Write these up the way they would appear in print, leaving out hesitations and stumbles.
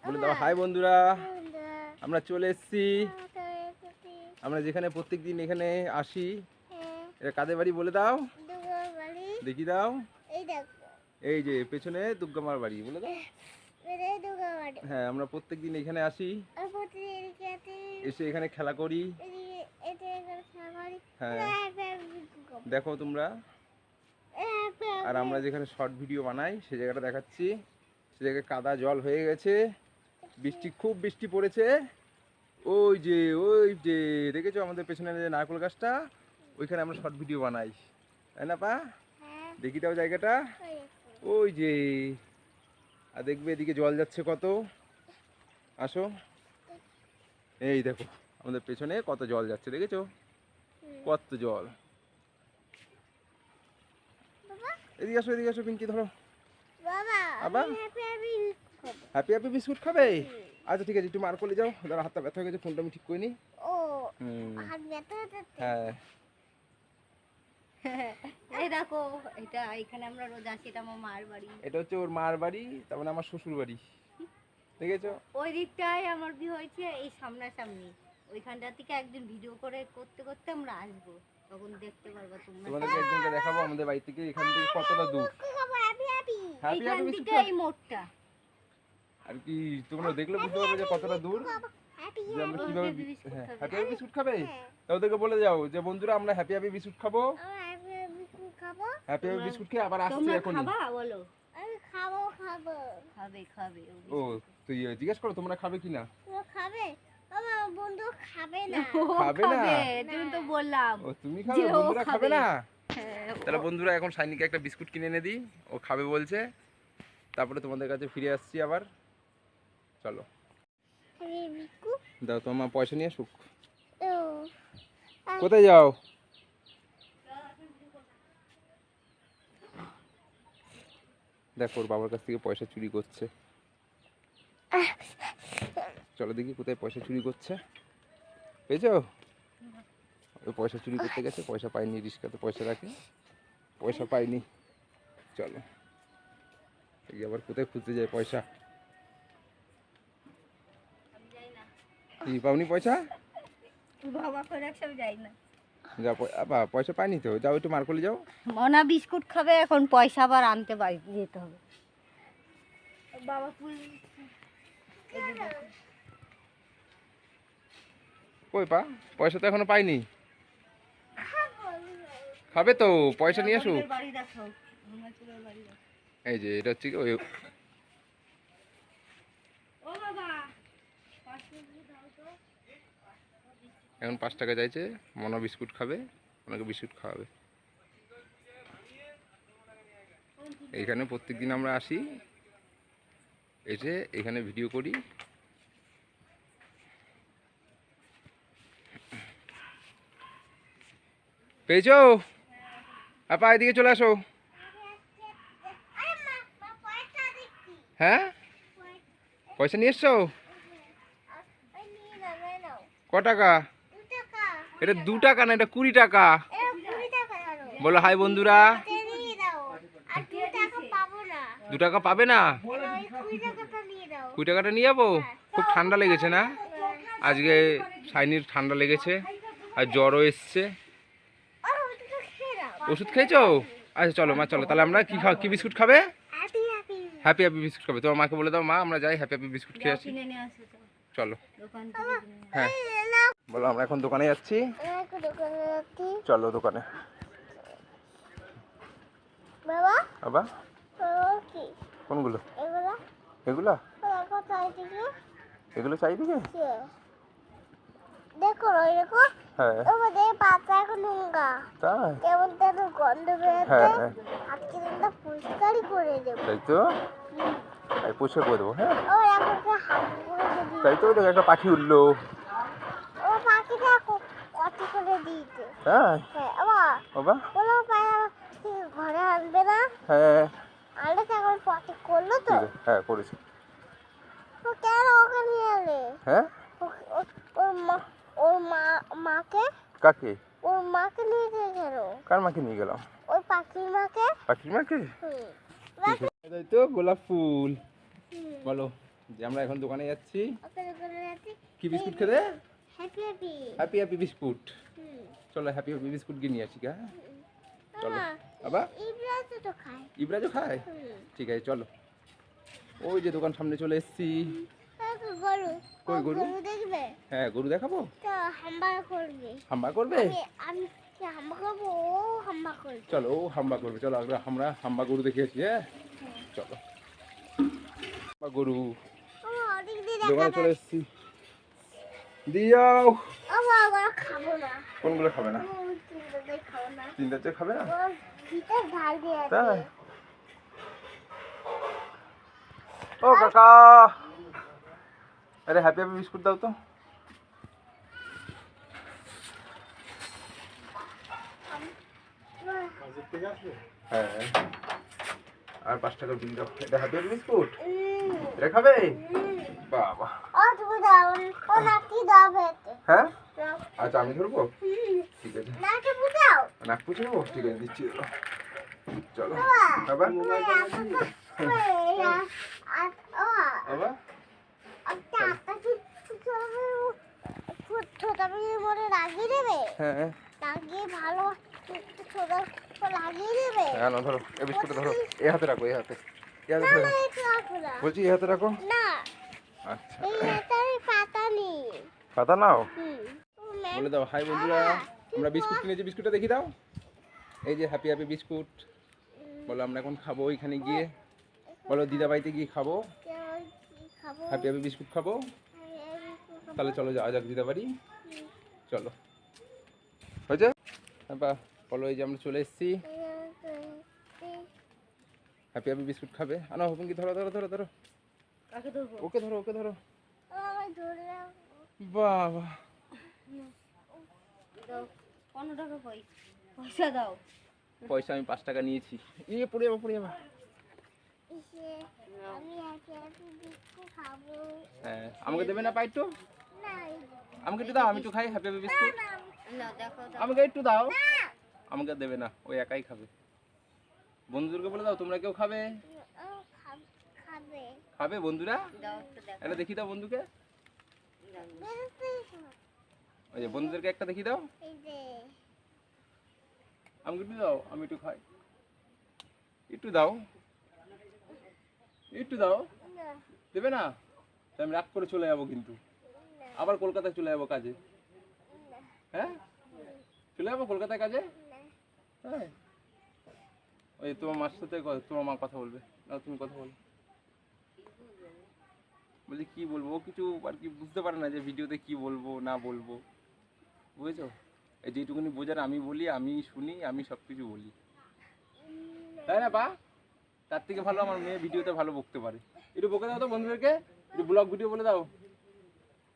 বলে দাও হাই বন্ধুরা, আমরা চলে এসেছি। আমরা যেখানে প্রত্যেকদিন এখানে আসি, এটা কাদের বাড়ি বলে দাও, দেখি দাও। এই যে পেছনে দুর্গামার বাড়ি, বলে দাও। হ্যাঁ, আমরা প্রত্যেকদিন এখানে আসি, এসে এখানে খেলা করি। হ্যাঁ দেখো তোমরা। আর আমরা যেখানে শর্ট ভিডিও বানাই সে জায়গাটা দেখাচ্ছি। সে জায়গায় কাদা জল হয়ে গেছে, বৃষ্টি খুব বৃষ্টি পড়েছে। ওই যে দেখেছো আমাদের পেছনে যে নারকেল গাছটা, ওইখানে আমরা শর্ট ভিডিও বানাই, তাই না পা? দেখি দাও জায়গাটা, ওই যে। আর দেখবে এদিকে জল যাচ্ছে কত, আসো। এই দেখো আমাদের পেছনে কত জল যাচ্ছে, দেখেছো কত জল। এদিকে আসো, এদিকে আসো পিঙ্কি, ধরো। হ্যাপি হ্যাপি বিস্কুট খাবে? আচ্ছা ঠিক আছে, একটু মার করে যাও। দাঁড়া, হাতটা ব্যথা হয়ে গেছে, ফোনটা আমি ঠিক করে নিই। হ্যাঁ এই দেখো, এটা এখানে আমরা রোজ আসি, এটা আমার মার বাড়ি। এটা হচ্ছে ওর মার বাড়ি, তার মানে আমার শ্বশুর বাড়ি, দেখেছো? ওই দিকটাই আমার বিয়ে হয়েছে, এই সামনাসামনি। ওইখানটা থেকে একদিন ভিডিও করে করতে করতে আমরা আসবো, তখন দেখতে পারবা তোমরা। তোমাদেরকে একদিনকে দেখাবো আমাদের বাড়ি থেকে এখান থেকে কতটা দূর। এইখান থেকে এই মোড়টা আর কি তোমরা দেখলে বুঝতে পারবে যে কতটা দূর, যে আমরা কিভাবে। হ্যাঁ, হ্যাপি হ্যাপি বিস্কুট খাবে? তা ওদেরকে বলে যাও যে বন্ধুরা আমরা হ্যাপি হ্যাপি বিস্কুট খাবো। হ্যাপি হ্যাপি বিস্কুট খেয়ে আবার আসছি এখন। খাবা বলো? খাবো। খাবে। ও তুই জিজ্ঞেস করো তোমরা খাবে কিনা। খাবে? আমার বন্ধু খাবে না। খাবে না? তুমি তো বললাম। ও তুমি খাবে, বন্ধুরা খাবে না? তাহলে বন্ধুরা এখন সাইনিকে একটা বিস্কুট কিনে এনে দিই, ও খাবে বলছে। তারপরে তোমাদের কাছে ফিরে আসছি আবার, চলো। দাও তোমার পয়সা নিয়ে আসুক। কোথায় যাও? দেখো ওর বাবার কাছ থেকে পয়সা চুরি করছে। চলো দেখি কোথায় পয়সা চুরি করছে। পেয়েছো? ওই পয়সা চুরি করতে গেছে, পয়সা পাইনি, রিস্কাতে পয়সা রাখে, পয়সা পাইনি। চলো এই আবার কোথায় খুঁজতে যায় পয়সা। কি পাওনি পয়সা? বাবা করে সব যাই না। যা পয়সা পাইনি তো, যাও একটু মার করলে যাও। মনা বিস্কুট খাবে, এখন পয়সা আবার আনতে বাড়ি যেতে হবে। বাবা কই পা, পয়সা তো এখনো পাইনি। খাবে তো, পয়সা নিয়ে আসুক। এই যে এটা হচ্ছে কি ওই। এখন 5 টাকা চাইছে, মনা বিস্কুট খাবে, ওনাকে বিস্কুট খাওয়াবে। এইখানে প্রত্যেকদিন আমরা আসি, এসে এখানে ভিডিও করি। পেয়েছো? আপা এদিকে চলে আসো। হ্যাঁ, পয়সা নিয়ে এসছো? ক টাকা? এটা 2 টাকা না, এটা 20 টাকা। বলো হাই বন্ধুরা। 2 টাকা পাবে না? 20 টাকাটা নিয়ে যাবো। খুব ঠান্ডা লেগেছে না আজকে? সাইনির ঠান্ডা লেগেছে আর জ্বরও এসছে। ওষুধ খেয়েছো? আচ্ছা চলো মা, চলো তাহলে আমরা কি বিস্কুট খাবে? হ্যাপি হ্যাপি বিস্কুট খাবে। তোমার মাকে বলে দাও, মা আমরা যাই হ্যাপি হ্যাপি বিস্কুট খেয়ে আসি। চলো। হ্যাঁ বলো, আমরা এখন দোকানে যাচ্ছি। চলো দোকানে। বাবা কোনগুলো? এগুলা এগুলো চাইদিকে। দেখো দেখো, হ্যাঁ ওদের পাতা এখন নোংরা, তাই কেমন যেন গন্ধ বেরোচ্ছে। হ্যাঁ আজকে দিনটা পরিষ্কারই করে দেবো। তাই তো, আমি পরিষ্কার করে দেবো। হ্যাঁ ও এখন হাত করে দিবি। তাই তো, দেখো একটা পাখি উঠলো। ও পাখিটা কত করে দিয়েছে। তাই হ্যাঁ বাবা বলো, ঘরে আনবে না? হ্যাঁ আনলে তো এখন পটি করলো তো। হ্যাঁ করেছি। তো কেন ওকে নিয়ে এলে? হ্যাঁ ওর মাকে। কাকে? ওর মাকে নিয়ে গেল কেন? কার মাকে নিয়ে গেলাম? ওই পাখির মাকে। পাখির মাকে? তাই তো, গোলাপ ফুল। বলো যে আমরা এখন দোকানে যাচ্ছি ওখানে করে আছে কি বিস্কুট খেতে? Happy happy happy happy biscuit. চলো হ্যাপি হ্যাপি বিস্কুট গিয়ে নিয়ে আসি গা। চলো বাবা। ইব্রাহিম তো খায় ইব্রাজও খায়? ঠিক আছে চলো। ওই যে দোকান সামনে চলে এসেছি। গরু কই গরু? গরু দেখবে হ্যাঁ গরু দেখাবো। তো হাম্বা করবে হাম্বা করবে? আমি কি হাম্বা করবো ও হাম্বা করবে চলো ও হাম্বা করবে। চলো আমরা হাম্বা গরু দেখে আসি। হ্যাঁ চলো। হাম্বা গরু অনেক দিন দোকানে চলে এসেছি। দিয়াও। বাবা খাবো না কোনগুলো খাবে না? চিন্তাটাই খাবো না তিনটাতে খাবে না? ও ভিতর ঢাল দিয়ে আছে তাই? ও কাকা, আরে হ্যাপি হ্যাপি বিস্কুট দাও তো। হ্যাঁ আর 5 টাকার বিল দাও। এটা হ্যাপি হ্যাপি বিস্কুট। এটা খাবে? বাবা। ও তুমি দাও ও নাকি দাও ভেতে হ্যাঁ আচ্ছা আমি ধরবো। ঠিক আছে নাকি বুঝাও নাক পুছে নেবো। ঠিক আছে দিচ্ছি। চলো বাবা। বাবা বাবা একটা আকাশি ছোট মনে লাগিয়ে দেবে হ্যাঁ লাগিয়ে ভালো ছোট লাগিয়ে দেবে হ্যাঁ না ধরো এই বিস্কুটটা ধরো। এই হাতে রাখো এই হাতে। এই হাতে ধরো। একটু রাখো না বলছি এই হাতে রাখো। না আচ্ছা এই এটার পাতা নেই পাতা নাও। হুম বলে দাও হাই বন্ধুরা, আমরা বিস্কুট কিনেছি। বিস্কুটটা দেখি দাও। এই যে হ্যাপি হ্যাপি বিস্কুট। বলো আমরা এখন খাবো ওইখানে গিয়ে। বলো দিদা বাড়িতে গিয়ে খাবো। খাবো হ্যাপি হ্যাপি বিস্কুট খাবো। তাহলে চলো যাওয়া যাক দিদা বাড়ি। চলো হয়েছে। হ্যাঁ বা বলো এই যে আমরা চলে এসেছি। হ্যাপি হ্যাপি বিস্কুট খাবে। আনো হুকুম কি ধরো ধরো ধরো ধরো। কাকে ধরবো? ওকে ধরো ওকে ধরো। আমার ধরলাম বাবা দাও 15 টাকা পয়সা দাও। পয়সা আমি 5 টাকা নিয়েছি। ইয়ে পড়ে যাবো পড়ে যাবো। ইসে আমি হ্যাপি হ্যাপি বিস্কুট খাবো হ্যাঁ আমাকে দেবে না পাইটু? না আমাকে একটু দাও আমি একটু খাই হ্যাপি হ্যাপি বিস্কুট। না দেখো দাও। আমাকে একটু দাও। আমাকে দেবে না ওই একাই খাবে। বন্ধুদেরকে বলে দাও তোমরা কেউ খাবে। খাবে খাবে বন্ধুরা? দাও তো দেখো। এটা দেখি দাও বন্ধুকে। দাও। ওই যে বন্ধুদেরকে একটা দেখি দাও। এই যে আমাকে একটু দাও আমি একটু খাই। একটু দাও একটু দাও। না দেবে না? তাই আমি রাগ করে চলে যাবো কিন্তু। আবার কলকাতায় চলে যাবো কাজে। হ্যাঁ চলে যাবো কলকাতায় কাজে। হ্যাঁ ওই তোমার মার সাথে তোমার মা কথা বলবে না তুমি কথা বলো। বলছি কি বলবো ও কিছু আর কি বুঝতে পারে না যে ভিডিওতে কি বলবো না বলবো। বুঝেছো? এই যেটুকুনি বোঝার আমি বলি, আমি শুনি, আমি সব কিছু বলি। তাই না বা? তার থেকে ভালো আমার মেয়ে ভিডিওতে ভালো বকতে পারে। একটু বকে দাও তো বন্ধুদেরকে। একটু ব্লগ ভিডিও বলে দাও।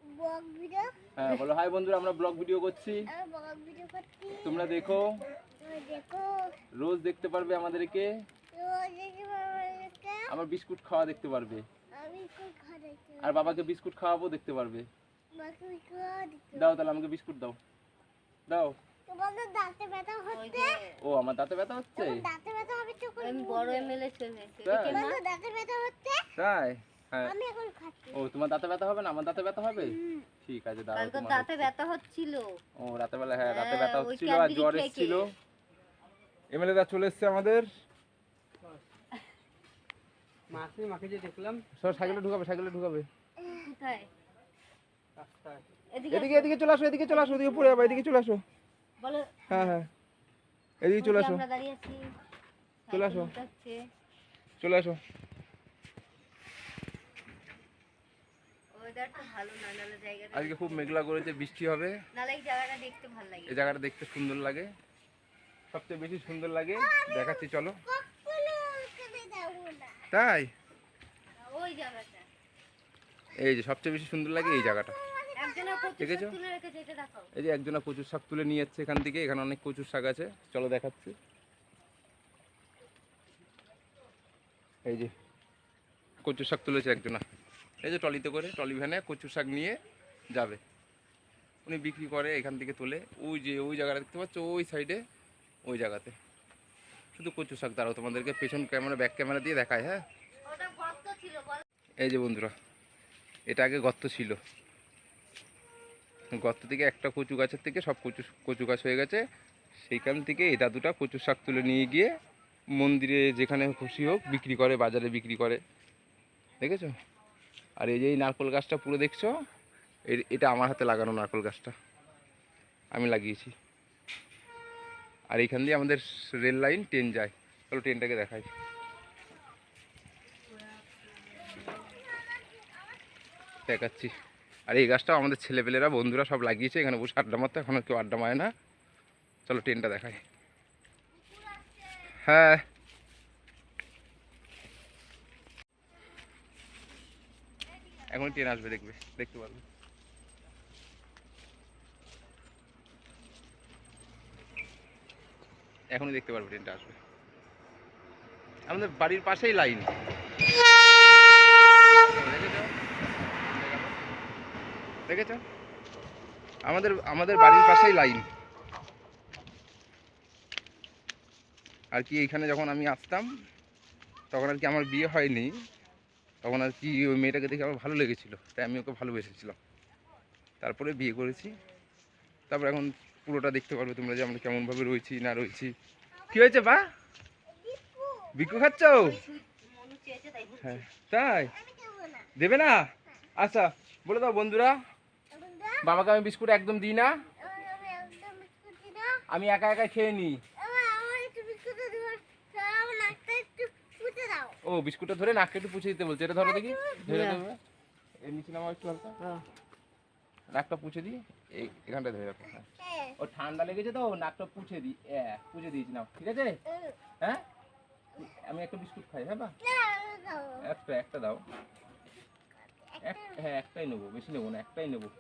ব্লগ ভিডিও হ্যাঁ বলো হাই বন্ধুরা আমরা ব্লগ ভিডিও করছি। আমি ব্লগ ভিডিও করছি তোমরা দেখো। তুমি দেখো রোজ দেখতে পারবে আমাদেরকে। রোজ দেখি বাবাকে আমার বিস্কুট খাওয়া দেখতে পারবে। আমি কোন খাই আর বাবাকে বিস্কুট খাওয়াবো দেখতে পারবে। বাকি কোন দেখতে দাও তাহলে আমাকে বিস্কুট দাও। দাও। তোমাদের দাঁতে ব্যথা ওই হচ্ছে যে ও আমার দাঁতে ব্যথা হচ্ছে। তোমার দাঁতে ব্যথা হবে তো কোন আমি বড় এমএলএ চলে এসেছে। তাই? দেখে মা তোমাদের দাঁতে ব্যথা হচ্ছে তাই? হ্যাঁ আমি এখন খাচ্ছি ও তোমার দাঁতে ব্যথা হবে না আমার দাঁতে ব্যথা হবে। ঠিক আছে দাও কালকে তোমার দাঁতে হচ্ছে। ব্যথা হচ্ছিল। ও রাতে বেলা হ্যাঁ রাতে হ্যাঁ, ব্যথা ওই হচ্ছিল আর ক্যাডবেরি জ্বর খেয়ে এসেছিল। খেয়ে। এমএলএ দা চলে এসেছে আমাদের। মাকে যে দেখলাম সব সাইকেলে ঢুকাবে সাইকেলে ঢুকাবে। কোথায়? রাস্তায় এদিকে এদিকে এদিকে চলে আসো এদিকে চলে আসো ওদিকে পড়ে যাবে এদিকে চলে আসো। বলো। হ্যাঁ হ্যাঁ এদিকে চলে আসো আমরা দাঁড়িয়ে আছি। চলে আসো। সাইকেল উঠাচ্ছে। চলে আসো। ওয়েদারটা ভালো না, নালে জায়গাটা আজকে খুব মেঘলা করেছে বৃষ্টি হবে। নালে এই জায়গাটা দেখতে ভালো লাগে। এই জায়গাটা দেখতে সুন্দর লাগে। সবচেয়ে বেশি সুন্দর লাগে দেখাচ্ছি চলো। কখনো ওখানে যাবো না তাই ওই জায়গাটা এই যে সবচেয়ে বেশি সুন্দর লাগে এই জায়গাটা। একজনের কচু দেখেছো? তুলে রেখেছে, এটা দেখাও। এই যে একজনা কচুর শাক তুলে নিয়ে যাচ্ছে এখান থেকে। এখানে অনেক কচুর শাক আছে চলো দেখাচ্ছি। এই যে কচুর শাক তুলেছে একজনা। এই যে ট্রলিতে করে ট্রলি ভ্যানে কচুর শাক নিয়ে যাবে। উনি বিক্রি করে এখান থেকে তুলে ওই যে ওই জায়গাটা দেখতে পাচ্ছ ওই সাইডে ওই জায়গাতে শুধু কচুর শাক। দাঁড়াও তোমাদেরকে পেছন ক্যামেরা ব্যাক ক্যামেরা দিয়ে দেখায়। হ্যাঁ ওটা গর্ত ছিল বল। এই যে বন্ধুরা এটা আগে গর্ত ছিল, গর্ত থেকে একটা কচু গাছের থেকে সব কচু গাছ হয়ে গেছে। সেইখান থেকে এই দাদুটা কচুর শাক তুলে নিয়ে গিয়ে মন্দিরে যেখানে খুশি হোক বিক্রি করে, বাজারে বিক্রি করে, দেখেছো? আর এই যে এই নারকেল গাছটা পুরো দেখছো, এটা আমার হাতে লাগানো নারকেল গাছটা আমি লাগিয়েছি। আর এইখান দিয়ে আমাদের রেল লাইন, ট্রেন যায়। চলো ট্রেনটাকে দেখাই। দেখাচ্ছি। আর এই গাছটাও আমাদের ছেলেপেলেরা, বন্ধুরা সব লাগিয়েছে এখানে বসে আড্ডা মারতে। এখন কেউ আড্ডা মারে না। চলো ট্রেনটা দেখাই। হ্যাঁ, এখন ট্রেন আসবে, দেখতে পারবে। এখনই দেখতে পারবে ট্রেনটা আসবে। আমাদের বাড়ির পাশেই লাইন, দেখেছো? আমাদের বাড়ির পাশেই লাইন। আর কি এইখানে যখন আমি আসতাম তখন আর কি আমার বিয়ে হয়নি, তখন আর কি ওই মেয়েটাকে দেখে আমার ভালো লেগেছিলো, তাই আমি ওকে ভালোবেসেছিলাম। তারপরে বিয়ে করেছি। তারপর এখন পুরোটা দেখতে পারবে তোমরা যে আমরা কেমনভাবে রয়েছি না রয়েছি। কি হয়েছে বা? বিক্কু খাচ্ছ? হ্যাঁ, তাই দেবে না? আচ্ছা বলে দাও বন্ধুরা, বাবাকে আমি বিস্কুট একদম দিই না, আমি একা একা খেয়ে নিই। ও বিস্কুটটা ধরে নাকটা একটু পুছে দিতে বলছে। এটা ধরো দেখি, ধরে দেবে। এর নিচে নামাও একটু হালকা, নাকটা পুছে দিই, এখানটা ধরে রাখো। ও ঠান্ডা লেগেছে তো, নাকটা পুছে দিই। পুছে দিয়েছি, নাও ঠিক আছে। হ্যাঁ, আমি একটা বিস্কুট খাই। হ্যাঁ বা, একটা দাও। হ্যাঁ একটাই নেবো, বেশি নেবো না, একটাই নেবো।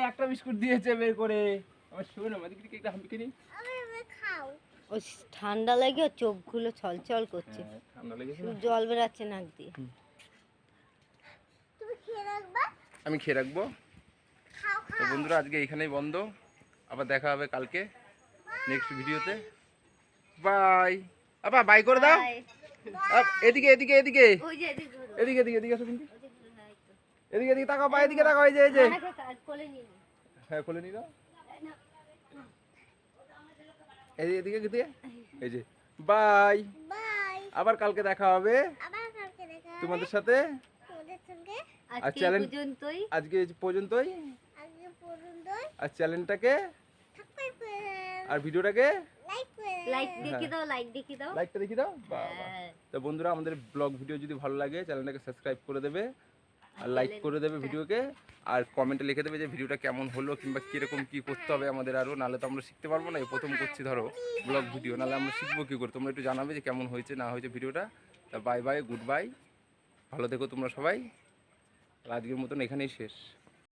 একটা বিস্কুট দিয়েছে বের করে। আমার শোনো আমাদেরকে একটা হাম্পি কিনি। ও ঠান্ডা লাগে, চোখগুলো ছলছল করছে, ঠান্ডা লেগেছে, জল বেরাচ্ছে নাক দিয়ে। আমি খেয়ে রাখবো। তো বন্ধুরা আজকে এইখানেই বন্ধ, আবার দেখা হবে কালকে নেক্সট ভিডিওতে। বাই। আপা বাই করে দাও। এদিকে এদিকে এদিকে এদিকে এদিকে এদিকে আসো, কিন্তু এদিকে এদিকে তাকাও, পা এদিকে তাকাও। এই যে হ্যাঁ খুলে নিল, এদিকে এদিকে, এই যে বাই। আবার কালকে দেখা হবে তোমাদের সাথে। আর চ্যালেঞ্জ আজকে পর্যন্তই। আর চ্যানেলটাকে আর ভিডিওটাকে লাইকটা দেখিয়ে দাও। তো বন্ধুরা আমাদের ব্লগ ভিডিও যদি ভালো লাগে চ্যানেলটাকে সাবস্ক্রাইব করে দেবে আর লাইক করে দেবে ভিডিওকে। আর কমেন্টে লিখে দেবে যে ভিডিওটা কেমন হলো, কিংবা কীরকম কী করতে হবে আমাদের আরও, নাহলে তো আমরা শিখতে পারবো না। এই প্রথম করছি ধরো ব্লগ ভিডিও, নাহলে আমরা শিখবো কী করে। তোমরা একটু জানাবে যে কেমন হয়েছে না হয়েছে ভিডিওটা। তা বাই বাই, গুড বাই, ভালো থেকো তোমরা সবাই। আজকের মতন এখানেই শেষ।